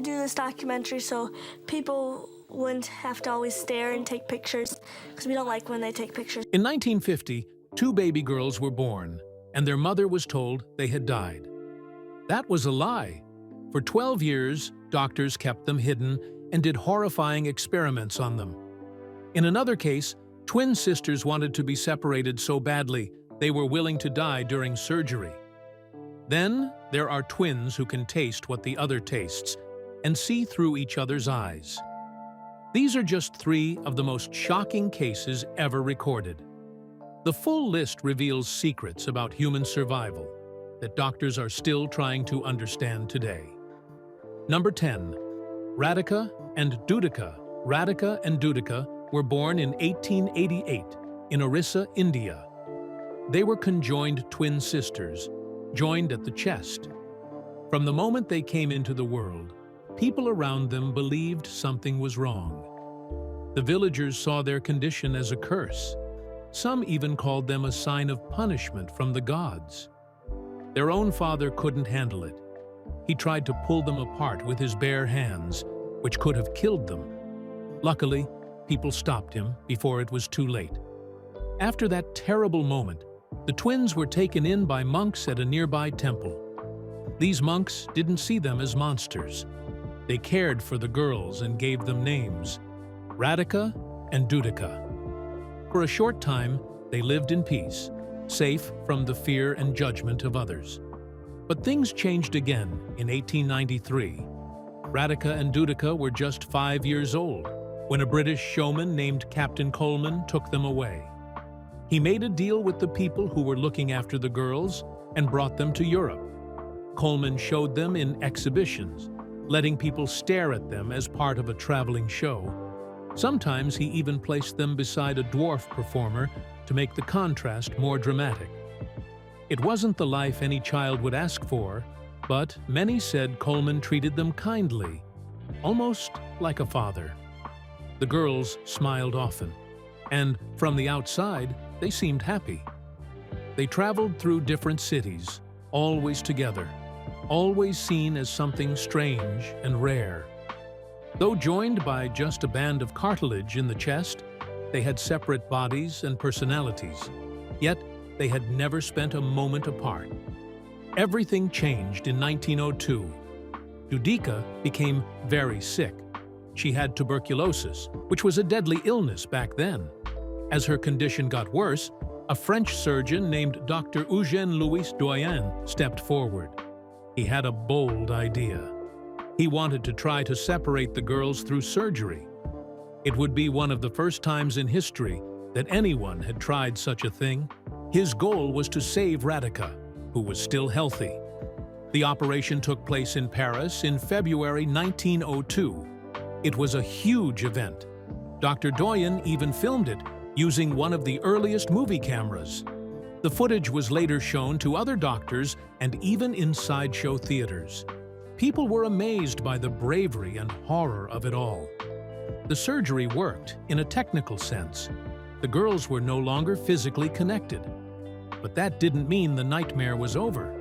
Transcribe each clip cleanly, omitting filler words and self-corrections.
do this documentary so people wouldn't have to always stare and take pictures, because we don't like when they take pictures. In 1950, 2 baby girls were born, and their mother was told they had died. That was a lie. For 12 years, doctors kept them hidden and did horrifying experiments on them. In another case, twin sisters wanted to be separated so badly they were willing to die during surgery. Then, there are twins who can taste what the other tastes and see through each other's eyes. These are just 3 of the most shocking cases ever recorded. The full list reveals secrets about human survival that doctors are still trying to understand today. Number 10. Ratica and Dudica. Ratica and Dudica were born in 1888 in Orissa, India. They were conjoined twin sisters, joined at the chest. From the moment they came into the world, people around them believed something was wrong. The villagers saw their condition as a curse. Some even called them a sign of punishment from the gods. Their own father couldn't handle it. He tried to pull them apart with his bare hands, which could have killed them. Luckily, people stopped him before it was too late. After that terrible moment, the twins were taken in by monks at a nearby temple. These monks didn't see them as monsters. They cared for the girls and gave them names: Ratica and Dudica. For a short time, they lived in peace, safe from the fear and judgment of others. But things changed again in 1893. Ratica and Dudica were just 5 years old when a British showman named Captain Coleman took them away. He made a deal with the people who were looking after the girls and brought them to Europe. Coleman showed them in exhibitions, letting people stare at them as part of a traveling show. Sometimes he even placed them beside a dwarf performer to make the contrast more dramatic. It wasn't the life any child would ask for, but many said Coleman treated them kindly, almost like a father. The girls smiled often, and from the outside, they seemed happy. They traveled through different cities, always together, always seen as something strange and rare. Though joined by just a band of cartilage in the chest, they had separate bodies and personalities, yet they had never spent a moment apart. Everything changed in 1902. Dudica became very sick. She had tuberculosis, which was a deadly illness back then. As her condition got worse, a French surgeon named Dr. Eugène Louis Doyen stepped forward. He had a bold idea. He wanted to try to separate the girls through surgery. It would be one of the first times in history that anyone had tried such a thing. His goal was to save Ratica, who was still healthy. The operation took place in Paris in February 1902. It was a huge event. Dr. Doyen even filmed it using one of the earliest movie cameras. The footage was later shown to other doctors and even in sideshow theaters. People were amazed by the bravery and horror of it all. The surgery worked in a technical sense. The girls were no longer physically connected. But that didn't mean the nightmare was over.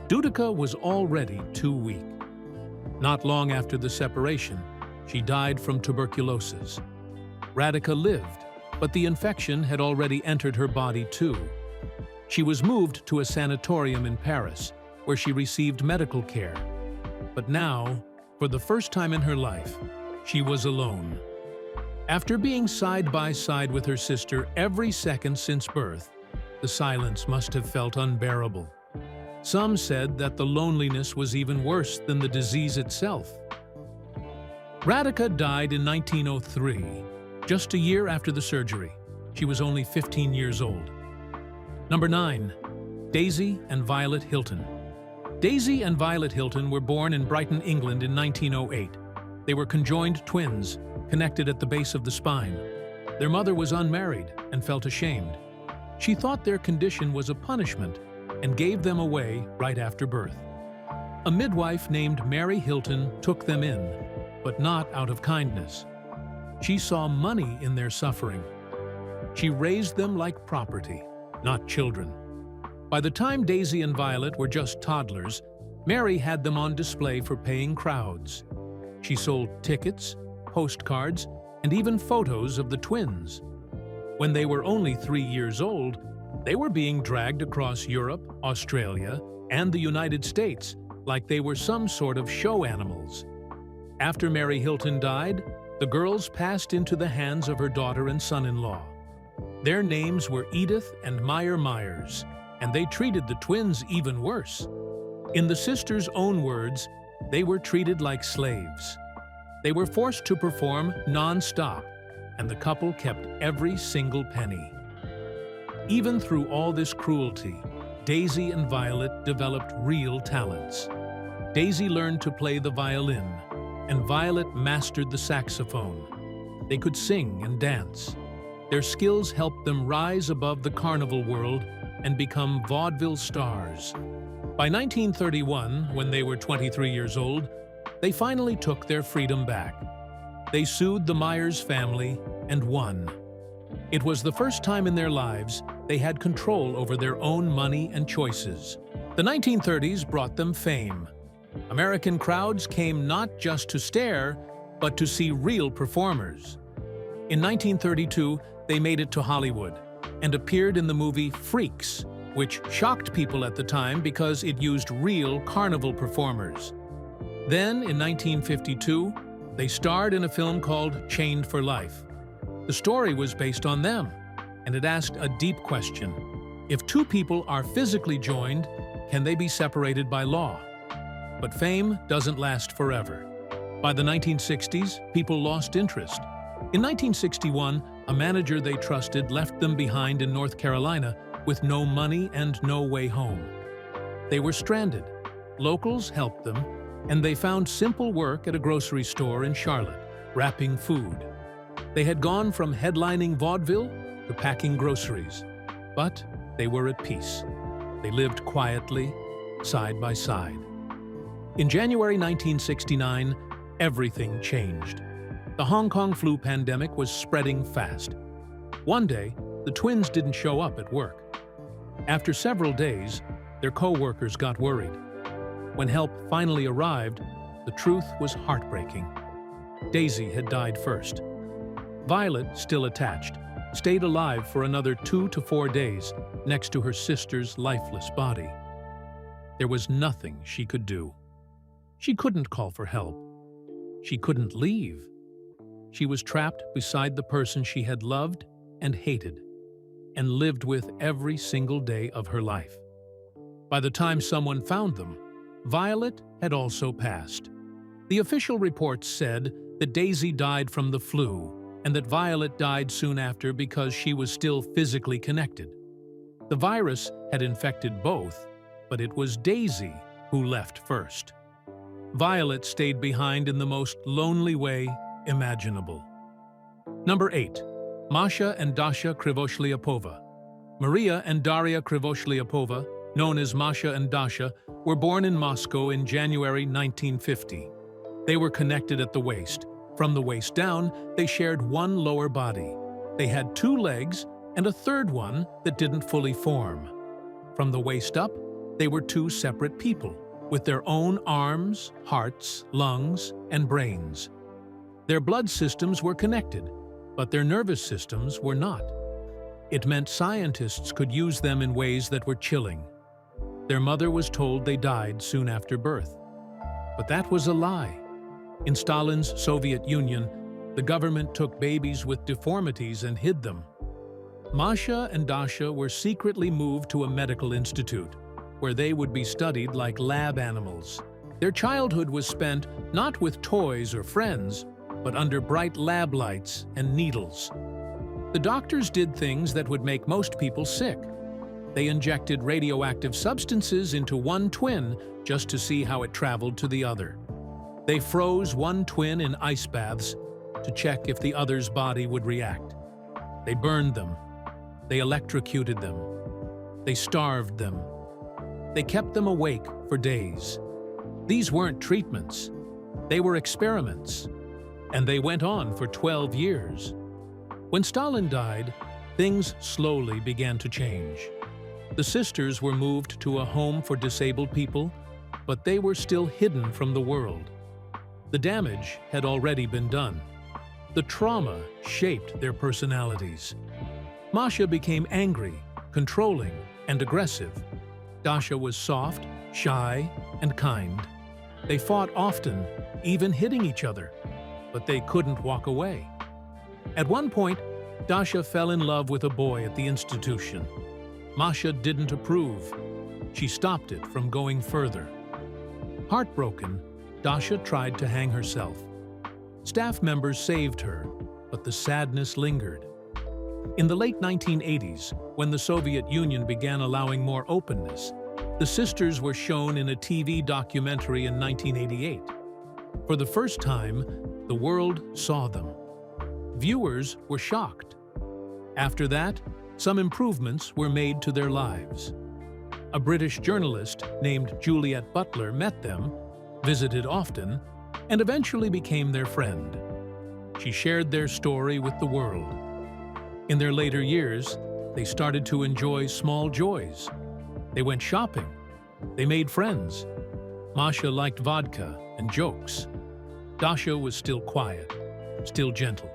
Dudica was already too weak. Not long after the separation, she died from tuberculosis. Ratica lived, but the infection had already entered her body too. She was moved to a sanatorium in Paris, where she received medical care. But now, for the first time in her life, she was alone. After being side by side with her sister every second since birth, the silence must have felt unbearable. Some said that the loneliness was even worse than the disease itself. Ratica died in 1903, just a year after the surgery. She was only 15 years old. Number 9. Daisy and Violet Hilton. Daisy and Violet Hilton were born in Brighton, England in 1908. They were conjoined twins, connected at the base of the spine. Their mother was unmarried and felt ashamed. She thought their condition was a punishment and gave them away right after birth. A midwife named Mary Hilton took them in, but not out of kindness. She saw money in their suffering. She raised them like property, not children. By the time Daisy and Violet were just toddlers, Mary had them on display for paying crowds. She sold tickets, postcards, and even photos of the twins. When they were only 3 years old, they were being dragged across Europe, Australia, and the United States like they were some sort of show animals. After Mary Hilton died, the girls passed into the hands of her daughter and son-in-law. Their names were Edith and Meyer Myers, and they treated the twins even worse. In the sisters' own words, they were treated like slaves. They were forced to perform non-stop, and the couple kept every single penny. Even through all this cruelty, Daisy and Violet developed real talents. Daisy learned to play the violin, and Violet mastered the saxophone. They could sing and dance. Their skills helped them rise above the carnival world and become vaudeville stars. By 1931, when they were 23 years old, they finally took their freedom back. They sued the Myers family and won. It was the first time in their lives they had control over their own money and choices. The 1930s brought them fame. American crowds came not just to stare, but to see real performers. In 1932, they made it to Hollywood and appeared in the movie Freaks, which shocked people at the time because it used real carnival performers. Then, in 1952, they starred in a film called Chained for Life. The story was based on them, and it asked a deep question. If two people are physically joined, can they be separated by law? But fame doesn't last forever. By the 1960s, people lost interest. In 1961, a manager they trusted left them behind in North Carolina with no money and no way home. They were stranded. Locals helped them, and they found simple work at a grocery store in Charlotte, wrapping food. They had gone from headlining vaudeville to packing groceries, but they were at peace. They lived quietly, side by side. In January 1969, everything changed. The Hong Kong flu pandemic was spreading fast. One day, the twins didn't show up at work. After several days, their co-workers got worried. When help finally arrived, the truth was heartbreaking. Daisy had died first. Violet, still attached, stayed alive for another 2 to 4 days next to her sister's lifeless body. There was nothing she could do. She couldn't call for help. She couldn't leave. She was trapped beside the person she had loved and hated, and lived with every single day of her life. By the time someone found them, Violet had also passed. The official reports said that Daisy died from the flu, and that Violet died soon after because she was still physically connected. The virus had infected both, but it was Daisy who left first. Violet stayed behind in the most lonely way imaginable. Number 8. Masha and Dasha Krivoshlyapova. Maria and Daria Krivoshlyapova, known as Masha and Dasha, were born in Moscow in January 1950. They were connected at the waist. From the waist down, they shared one lower body. They had 2 legs and a third one that didn't fully form. From the waist up, they were 2 separate people, with their own arms, hearts, lungs, and brains. Their blood systems were connected, but their nervous systems were not. It meant scientists could use them in ways that were chilling. Their mother was told they died soon after birth. But that was a lie. In Stalin's Soviet Union, the government took babies with deformities and hid them. Masha and Dasha were secretly moved to a medical institute, where they would be studied like lab animals. Their childhood was spent not with toys or friends, but under bright lab lights and needles. The doctors did things that would make most people sick. They injected radioactive substances into one twin just to see how it traveled to the other. They froze one twin in ice baths to check if the other's body would react. They burned them. They electrocuted them. They starved them. They kept them awake for days. These weren't treatments. They were experiments. And they went on for 12 years. When Stalin died, things slowly began to change. The sisters were moved to a home for disabled people, but they were still hidden from the world. The damage had already been done. The trauma shaped their personalities. Masha became angry, controlling, and aggressive. Dasha was soft, shy, and kind. They fought often, even hitting each other, but they couldn't walk away. At one point, Dasha fell in love with a boy at the institution. Masha didn't approve. She stopped it from going further. Heartbroken, Dasha tried to hang herself. Staff members saved her, but the sadness lingered. In the late 1980s, when the Soviet Union began allowing more openness, the sisters were shown in a TV documentary in 1988. For the first time, the world saw them. Viewers were shocked. After that, some improvements were made to their lives. A British journalist named Juliet Butler met them, visited often, and eventually became their friend. She shared their story with the world. In their later years, they started to enjoy small joys. They went shopping. They made friends. Masha liked vodka and jokes. Dasha was still quiet, still gentle.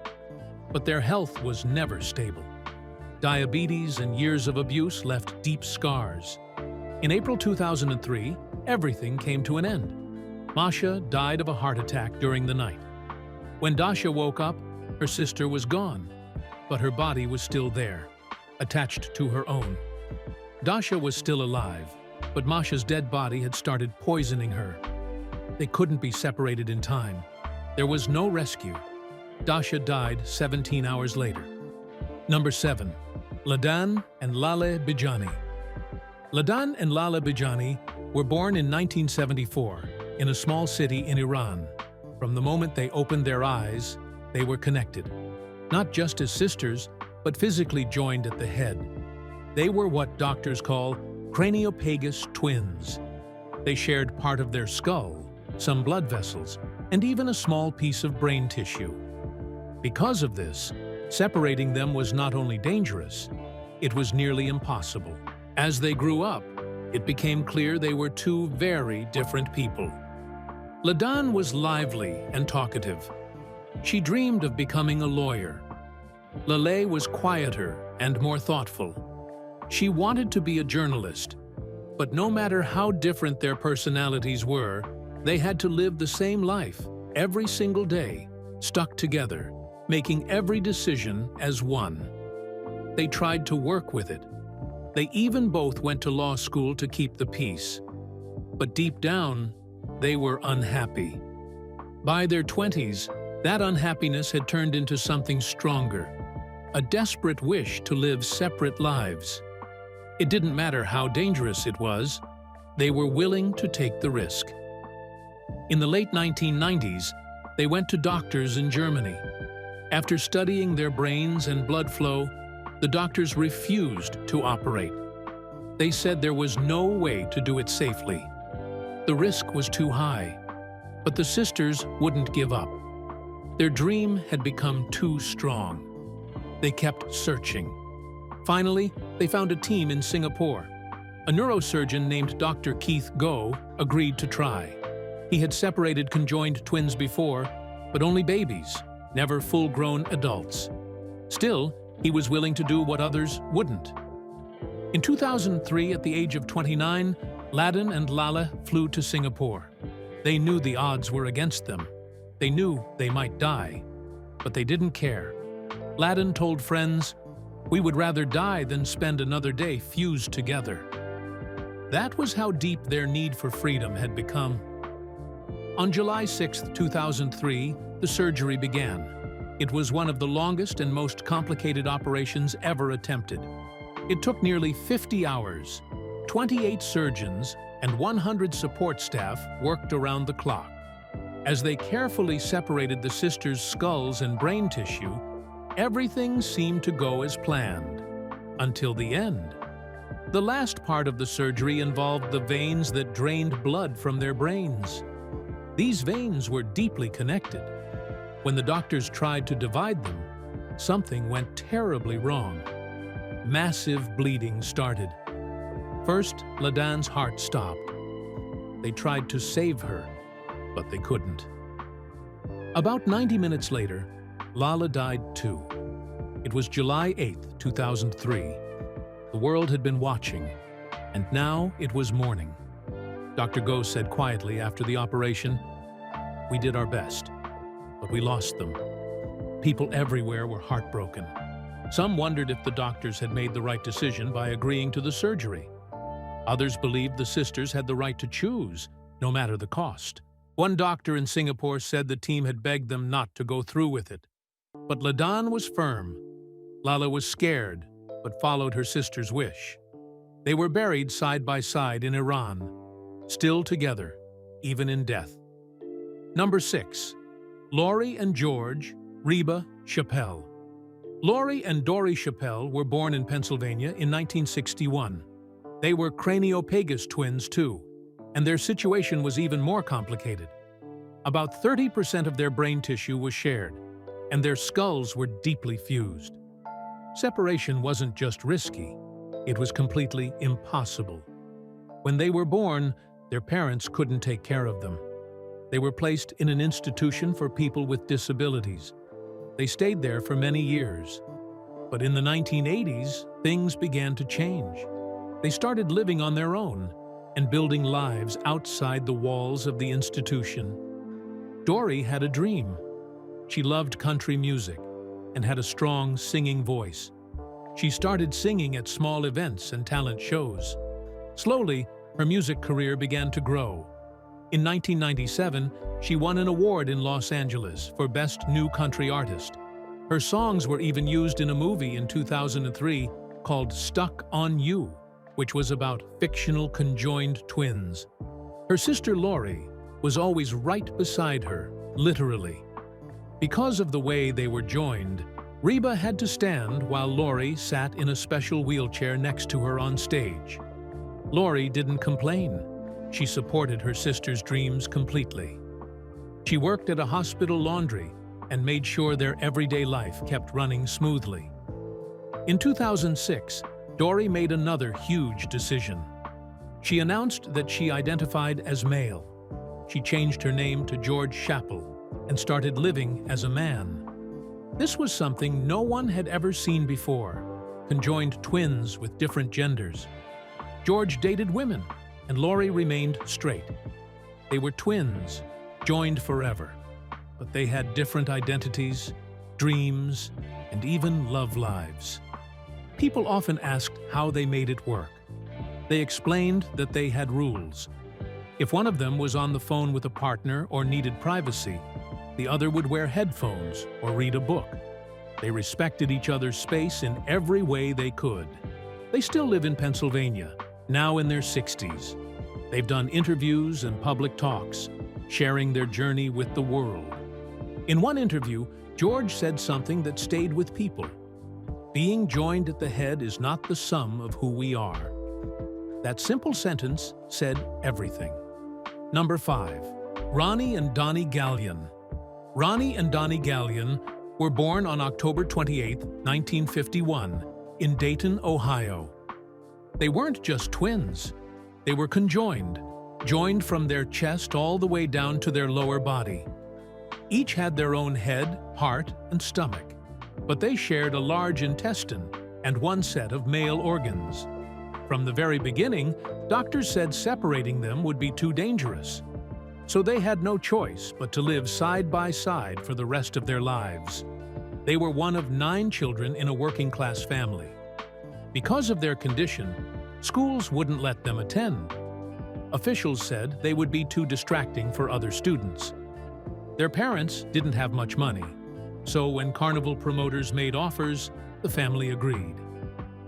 But their health was never stable. Diabetes and years of abuse left deep scars. In April 2003, everything came to an end. Masha died of a heart attack during the night. When Dasha woke up, her sister was gone, but her body was still there, attached to her own. Dasha was still alive, but Masha's dead body had started poisoning her. They couldn't be separated in time. There was no rescue. Dasha died 17 hours later. Number 7. Ladan and Laleh Bijani. Ladan and Laleh Bijani were born in 1974 in a small city in Iran. From the moment they opened their eyes, they were connected. Not just as sisters, but physically joined at the head. They were what doctors call craniopagus twins. They shared part of their skull, some blood vessels, and even a small piece of brain tissue. Because of this, separating them was not only dangerous, it was nearly impossible. As they grew up, it became clear they were two very different people. Ladan was lively and talkative. She dreamed of becoming a lawyer. Laleh was quieter and more thoughtful. She wanted to be a journalist, but no matter how different their personalities were, they had to live the same life every single day, stuck together, making every decision as one. They tried to work with it. They even both went to law school to keep the peace. But deep down, they were unhappy. By their 20s, that unhappiness had turned into something stronger, a desperate wish to live separate lives. It didn't matter how dangerous it was, they were willing to take the risk. In the late 1990s, they went to doctors in Germany. After studying their brains and blood flow, the doctors refused to operate. They said there was no way to do it safely. The risk was too high, but the sisters wouldn't give up. Their dream had become too strong. They kept searching. Finally, they found a team in Singapore. A neurosurgeon named Dr. Keith Goh agreed to try. He had separated conjoined twins before, but only babies, never full-grown adults. Still, he was willing to do what others wouldn't. In 2003, at the age of 29, Ladan and Laleh flew to Singapore. They knew the odds were against them. They knew they might die, but they didn't care. Ladan told friends, "We would rather die than spend another day fused together." That was how deep their need for freedom had become. On July 6, 2003, the surgery began. It was one of the longest and most complicated operations ever attempted. It took nearly 50 hours. 28 surgeons and 100 support staff worked around the clock. As they carefully separated the sisters' skulls and brain tissue, everything seemed to go as planned. Until the end. The last part of the surgery involved the veins that drained blood from their brains. These veins were deeply connected. When the doctors tried to divide them, something went terribly wrong. Massive bleeding started. First, Ladan's heart stopped. They tried to save her, but they couldn't. About 90 minutes later, Laleh died too. It was July 8, 2003. The world had been watching, and now it was morning. Dr. Go said quietly after the operation, "We did our best, but we lost them." People everywhere were heartbroken. Some wondered if the doctors had made the right decision by agreeing to the surgery. Others believed the sisters had the right to choose, no matter the cost. One doctor in Singapore said the team had begged them not to go through with it. But Ladan was firm. Laleh was scared, but followed her sister's wish. They were buried side by side in Iran, still together, even in death. Number 6. Lorie and George Reba Schappell. Lorie and Donnie Schappell were born in Pennsylvania in 1961. They were craniopagus twins too, and their situation was even more complicated. About 30% of their brain tissue was shared, and their skulls were deeply fused. Separation wasn't just risky, it was completely impossible. When they were born, their parents couldn't take care of them. They were placed in an institution for people with disabilities. They stayed there for many years. But in the 1980s, things began to change. They started living on their own and building lives outside the walls of the institution. Donnie had a dream. She loved country music and had a strong singing voice. She started singing at small events and talent shows. Slowly, her music career began to grow. In 1997, she won an award in Los Angeles for Best New Country Artist. Her songs were even used in a movie in 2003 called Stuck on You, which was about fictional conjoined twins. Her sister Lorie was always right beside her, literally. Because of the way they were joined, Reba had to stand while Lorie sat in a special wheelchair next to her on stage. Lorie didn't complain. She supported her sister's dreams completely. She worked at a hospital laundry and made sure their everyday life kept running smoothly. In 2006, Donnie made another huge decision. She announced that she identified as male. She changed her name to George Schappell and started living as a man. This was something no one had ever seen before, conjoined twins with different genders. George dated women, and Lorie remained straight. They were twins, joined forever, but they had different identities, dreams, and even love lives. People often asked how they made it work. They explained that they had rules. If one of them was on the phone with a partner or needed privacy, the other would wear headphones or read a book. They respected each other's space in every way they could. They still live in Pennsylvania, now in their 60s. They've done interviews and public talks, sharing their journey with the world. In one interview, George said something that stayed with people. Being joined at the head is not the sum of who we are. That simple sentence said everything. Number 5. Ronnie and Donnie Galyon. Ronnie and Donnie Galyon were born on October 28, 1951, in Dayton, Ohio. They weren't just twins. They were conjoined, joined from their chest all the way down to their lower body. Each had their own head, heart, and stomach, but they shared a large intestine and one set of male organs. From the very beginning, doctors said separating them would be too dangerous. So they had no choice but to live side by side for the rest of their lives. They were one of 9 children in a working-class family. Because of their condition, schools wouldn't let them attend. Officials said they would be too distracting for other students. Their parents didn't have much money, so when carnival promoters made offers, the family agreed.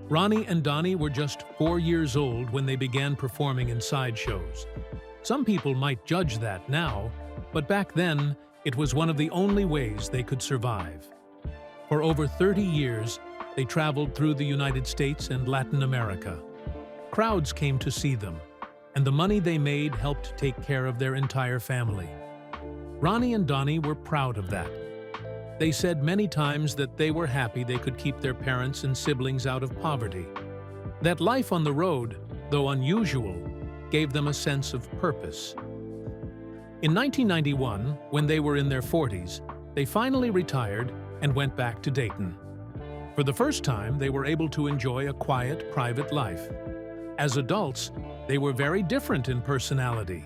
Ronnie and Donnie were just 4 years old when they began performing in sideshows. Some people might judge that now, but back then, it was one of the only ways they could survive. For over 30 years, they traveled through the United States and Latin America. Crowds came to see them, and the money they made helped take care of their entire family. Ronnie and Donnie were proud of that. They said many times that they were happy they could keep their parents and siblings out of poverty. That life on the road, though unusual, gave them a sense of purpose. In 1991, when they were in their 40s, they finally retired and went back to Dayton. For the first time, they were able to enjoy a quiet, private life. As adults, they were very different in personality.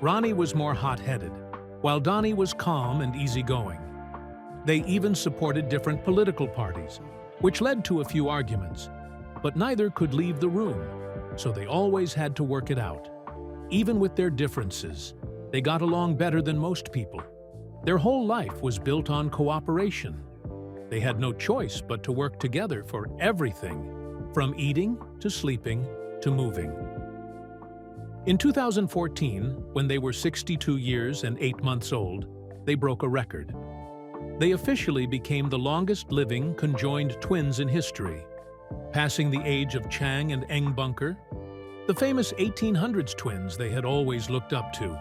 Ronnie was more hot-headed, while Donnie was calm and easygoing. They even supported different political parties, which led to a few arguments, but neither could leave the room, so they always had to work it out. Even with their differences, they got along better than most people. Their whole life was built on cooperation. They had no choice but to work together for everything, from eating to sleeping to moving. In 2014, when they were 62 years and 8 months old, they broke a record. They officially became the longest-living conjoined twins in history, passing the age of Chang and Eng Bunker, the famous 1800s twins they had always looked up to.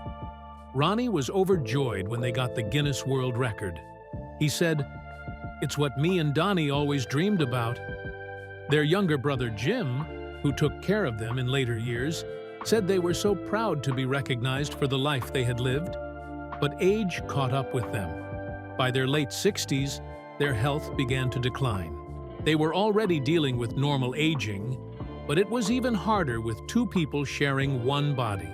Ronnie was overjoyed when they got the Guinness World Record. He said, "It's what me and Donnie always dreamed about." Their younger brother Jim, who took care of them in later years, said they were so proud to be recognized for the life they had lived. But age caught up with them. By their late 60s, their health began to decline. They were already dealing with normal aging, but it was even harder with two people sharing one body.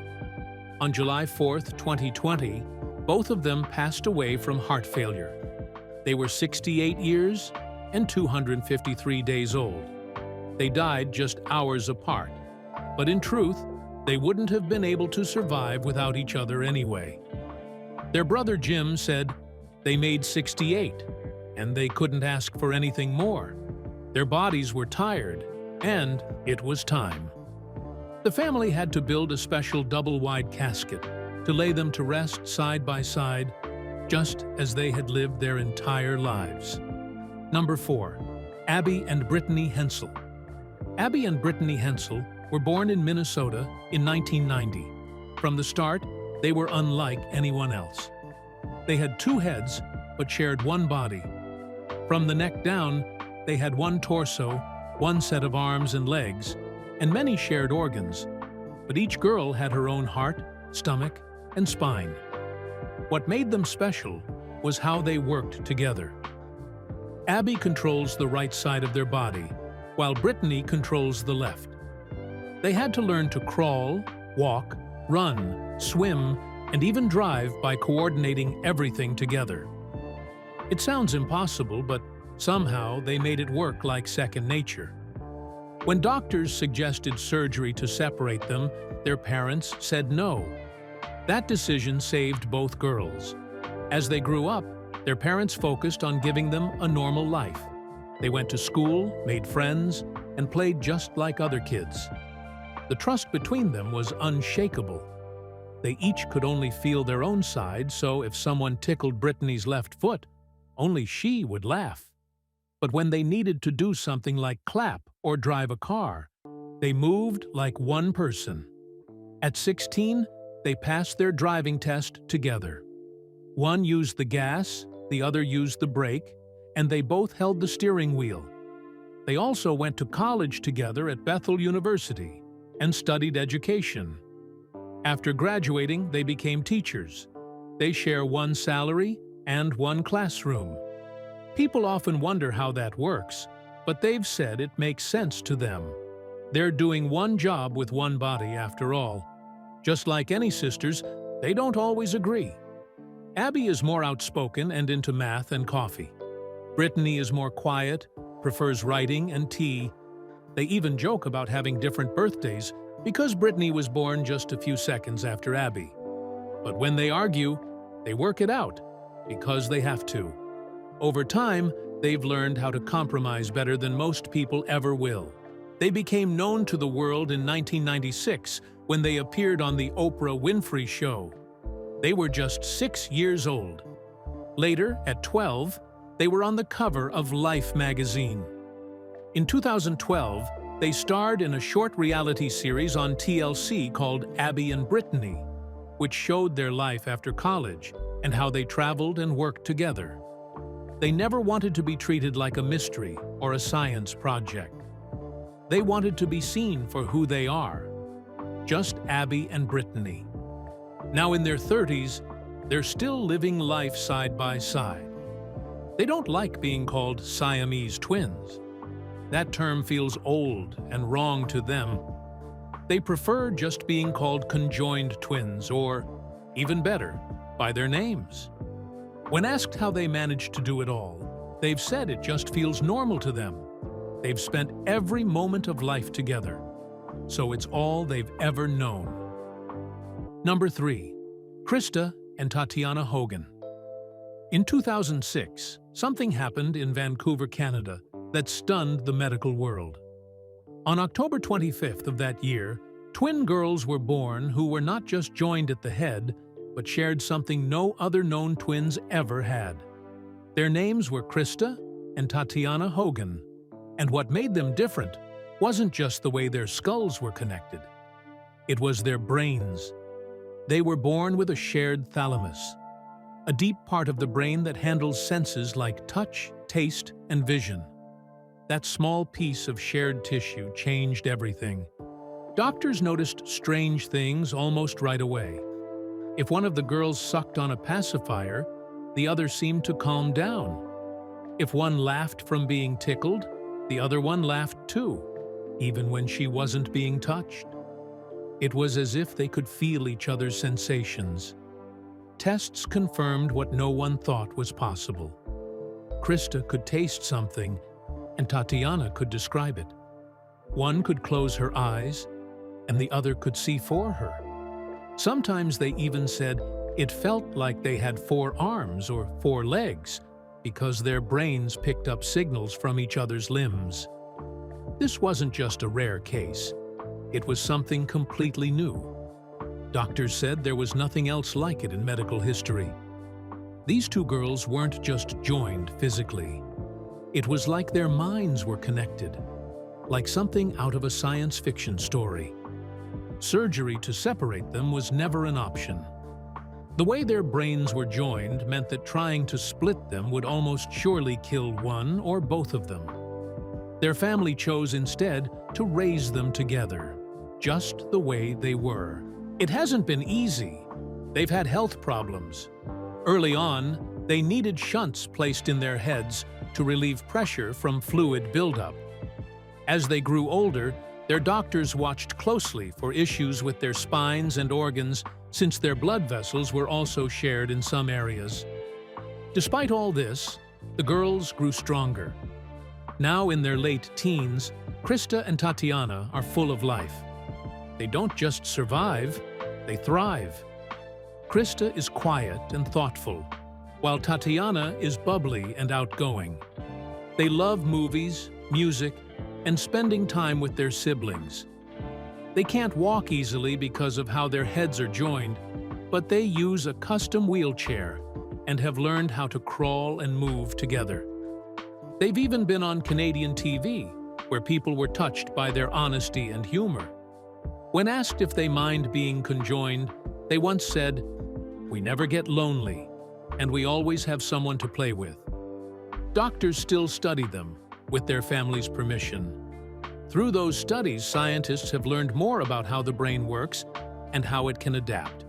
On July 4th, 2020, both of them passed away from heart failure. They were 68 years and 253 days old. They died just hours apart, but in truth, they wouldn't have been able to survive without each other anyway. Their brother Jim said they made 68, and they couldn't ask for anything more. Their bodies were tired, and it was time. The family had to build a special double-wide casket to lay them to rest side by side, just as they had lived their entire lives. Number 4. Abby and Brittany Hensel. Abby and Brittany Hensel were born in Minnesota in 1990. From the start, they were unlike anyone else. They had two heads, but shared one body. From the neck down, they had one torso, one set of arms and legs, and many shared organs, but each girl had her own heart, stomach, and spine. What made them special was how they worked together. Abby controls the right side of their body, while Brittany controls the left. They had to learn to crawl, walk, run, swim, and even drive by coordinating everything together. It sounds impossible, but somehow they made it work like second nature. When doctors suggested surgery to separate them, their parents said no. That decision saved both girls. As they grew up, their parents focused on giving them a normal life. They went to school, made friends, and played just like other kids. The trust between them was unshakable. They each could only feel their own side, so if someone tickled Brittany's left foot, only she would laugh. But when they needed to do something like clap or drive a car, they moved like one person. At 16, they passed their driving test together. One used the gas, the other used the brake, and they both held the steering wheel. They also went to college together at Bethel University and studied education. After graduating, they became teachers. They share one salary and one classroom. People often wonder how that works, but they've said it makes sense to them. They're doing one job with one body after all. Just like any sisters, they don't always agree. Abby is more outspoken and into math and coffee. Brittany is more quiet, prefers writing and tea. They even joke about having different birthdays because Brittany was born just a few seconds after Abby. But when they argue, they work it out because they have to. Over time, they've learned how to compromise better than most people ever will. They became known to the world in 1996 when they appeared on the Oprah Winfrey Show. They were just 6 years old. Later, at 12, they were on the cover of Life magazine. In 2012, they starred in a short reality series on TLC called Abby and Brittany, which showed their life after college and how they traveled and worked together. They never wanted to be treated like a mystery or a science project. They wanted to be seen for who they are, just Abby and Brittany. Now in their 30s, they're still living life side by side. They don't like being called Siamese twins. That term feels old and wrong to them. They prefer just being called conjoined twins, or, even better, by their names. When asked how they managed to do it all, they've said it just feels normal to them. They've spent every moment of life together, so it's all they've ever known. Number 3. Christa and Tatiana Hogan. In 2006, something happened in Vancouver, Canada, that stunned the medical world. On October 25th of that year, twin girls were born who were not just joined at the head, but shared something no other known twins ever had. Their names were Christa and Tatiana Hogan, and what made them different wasn't just the way their skulls were connected. It was their brains. They were born with a shared thalamus, a deep part of the brain that handles senses like touch, taste, and vision. That small piece of shared tissue changed everything. Doctors noticed strange things almost right away. If one of the girls sucked on a pacifier, the other seemed to calm down. If one laughed from being tickled, the other one laughed too, even when she wasn't being touched. It was as if they could feel each other's sensations. Tests confirmed what no one thought was possible. Christa could taste something, and Tatiana could describe it. One could close her eyes, and the other could see for her. Sometimes they even said it felt like they had 4 arms or 4 legs, because their brains picked up signals from each other's limbs. This wasn't just a rare case. It was something completely new. Doctors said there was nothing else like it in medical history. These 2 girls weren't just joined physically. It was like their minds were connected, like something out of a science fiction story. Surgery to separate them was never an option. The way their brains were joined meant that trying to split them would almost surely kill one or both of them. Their family chose instead to raise them together, just the way they were. It hasn't been easy. They've had health problems. Early on, they needed shunts placed in their heads to relieve pressure from fluid buildup. As they grew older, their doctors watched closely for issues with their spines and organs, since their blood vessels were also shared in some areas. Despite all this, the girls grew stronger. Now in their late teens, Christa and Tatiana are full of life. They don't just survive, they thrive. Christa is quiet and thoughtful, while Tatiana is bubbly and outgoing. They love movies, music, and spending time with their siblings. They can't walk easily because of how their heads are joined, but they use a custom wheelchair and have learned how to crawl and move together. They've even been on Canadian TV, where people were touched by their honesty and humor. When asked if they mind being conjoined, they once said, "We never get lonely, and we always have someone to play with." Doctors still study them, with their family's permission. Through those studies, scientists have learned more about how the brain works and how it can adapt.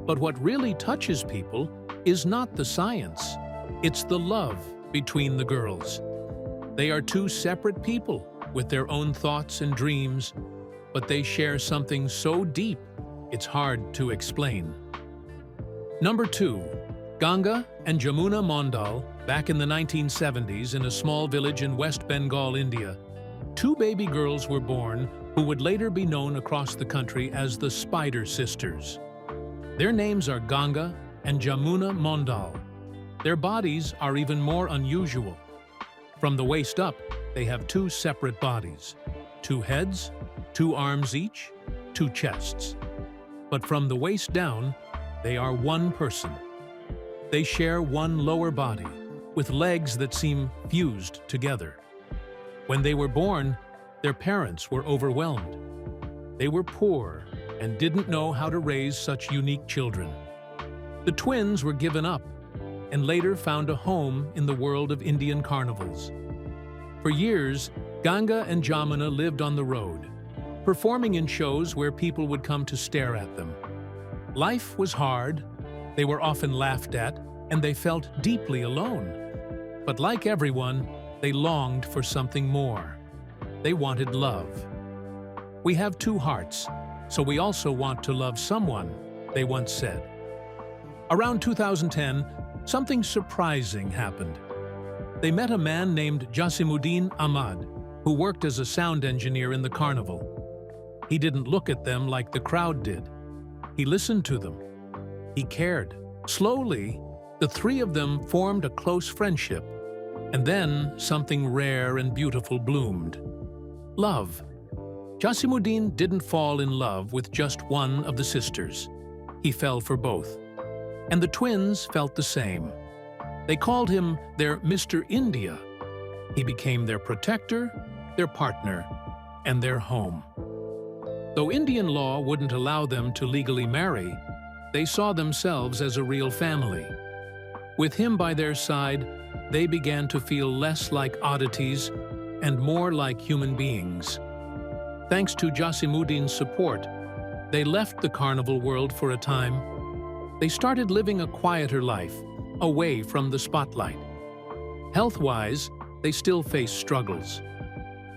But what really touches people is not the science, it's the love between the girls. They are 2 separate people with their own thoughts and dreams, but they share something so deep, it's hard to explain. Number 2. Ganga and Jamuna Mandal. Back in the 1970s, in a small village in West Bengal, India, 2 baby girls were born who would later be known across the country as the Spider Sisters. Their names are Ganga and Jamuna Mandal. Their bodies are even more unusual. From the waist up, they have 2 separate bodies, 2 heads, 2 arms each, 2 chests. But from the waist down, they are one person. They share one lower body, with legs that seem fused together. When they were born, their parents were overwhelmed. They were poor and didn't know how to raise such unique children. The twins were given up and later found a home in the world of Indian carnivals. For years, Ganga and Jamuna lived on the road, performing in shows where people would come to stare at them. Life was hard, they were often laughed at, and they felt deeply alone. But like everyone, they longed for something more. They wanted love. "We have two hearts, so we also want to love someone," they once said. Around 2010, something surprising happened. They met a man named Jasimuddin Ahmad, who worked as a sound engineer in the carnival. He didn't look at them like the crowd did. He listened to them. He cared. Slowly, the three of them formed a close friendship, and then something rare and beautiful bloomed. Love. Jasimuddin didn't fall in love with just one of the sisters. He fell for both. And the twins felt the same. They called him their Mr. India. He became their protector, their partner, and their home. Though Indian law wouldn't allow them to legally marry, they saw themselves as a real family. With him by their side, they began to feel less like oddities and more like human beings. Thanks to Jasimuddin's support, they left the carnival world for a time. They started living a quieter life, away from the spotlight. Health-wise, they still face struggles.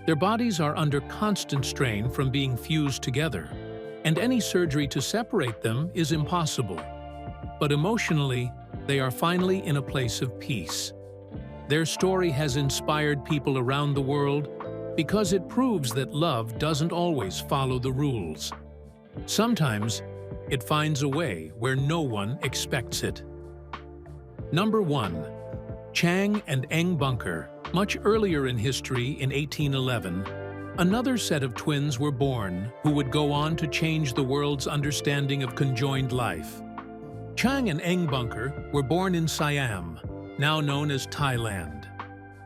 Their bodies are under constant strain from being fused together, and any surgery to separate them is impossible. But emotionally, they are finally in a place of peace. Their story has inspired people around the world because it proves that love doesn't always follow the rules. Sometimes, it finds a way where no one expects it. Number 1. Chang and Eng Bunker. Much earlier in history, in 1811, another set of twins were born who would go on to change the world's understanding of conjoined life. Chang and Eng Bunker were born in Siam, now known as Thailand.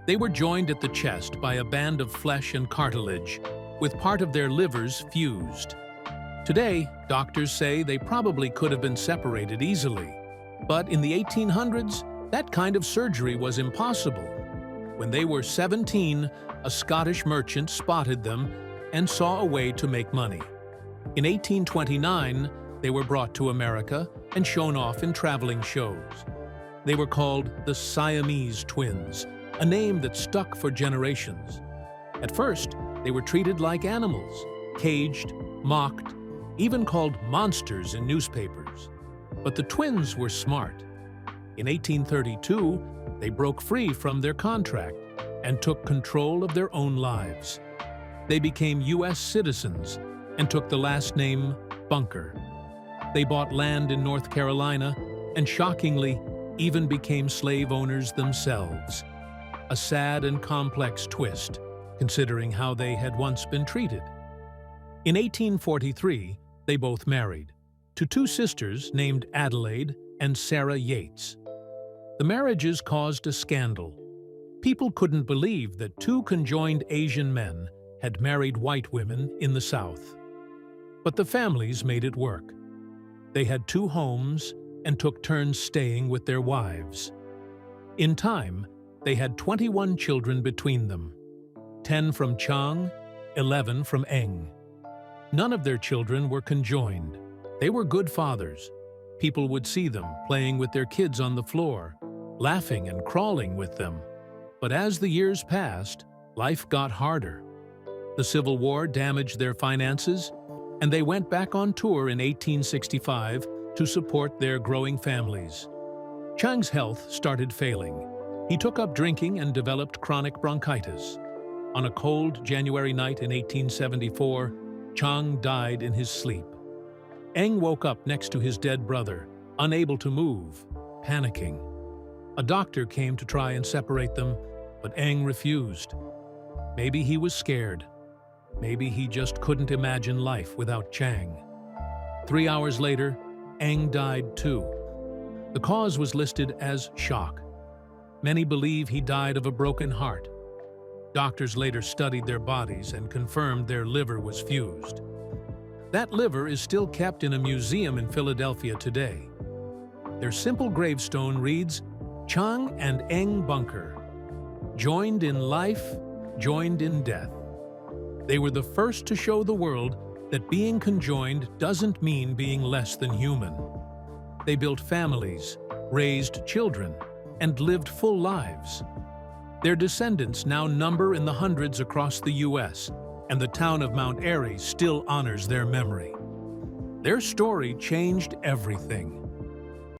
They were joined at the chest by a band of flesh and cartilage, with part of their livers fused. Today, doctors say they probably could have been separated easily. But in the 1800s, that kind of surgery was impossible. When they were 17, a Scottish merchant spotted them and saw a way to make money. In 1829, they were brought to America and shown off in traveling shows. They were called the Siamese twins, a name that stuck for generations. At first, they were treated like animals, caged, mocked, even called monsters in newspapers. But the twins were smart. In 1832, they broke free from their contract and took control of their own lives. They became U.S. citizens and took the last name Bunker. They bought land in North Carolina and, shockingly, even became slave owners themselves. A sad and complex twist, considering how they had once been treated. In 1843, they both married, to two sisters named Adelaide and Sarah Yates. The marriages caused a scandal. People couldn't believe that two conjoined Asian men had married white women in the South. But the families made it work. They had two homes and took turns staying with their wives. In time, they had 21 children between them, 10 from Chang, 11 from Eng. None of their children were conjoined. They were good fathers. People would see them playing with their kids on the floor, laughing and crawling with them. But as the years passed, life got harder. The Civil War damaged their finances, and they went back on tour in 1865 to support their growing families. Chang's health started failing. He took up drinking and developed chronic bronchitis. On a cold January night in 1874, Chang died in his sleep. Eng woke up next to his dead brother, unable to move, panicking. A doctor came to try and separate them, but Eng refused. Maybe he was scared. Maybe he just couldn't imagine life without Chang. 3 hours later, Eng died too. The cause was listed as shock. Many believe he died of a broken heart. Doctors later studied their bodies and confirmed their liver was fused. That liver is still kept in a museum in Philadelphia today. Their simple gravestone reads, Chang and Eng Bunker, joined in life, joined in death. They were the first to show the world that being conjoined doesn't mean being less than human. They built families, raised children, and lived full lives. Their descendants now number in the hundreds across the U.S., and the town of Mount Airy still honors their memory. Their story changed everything.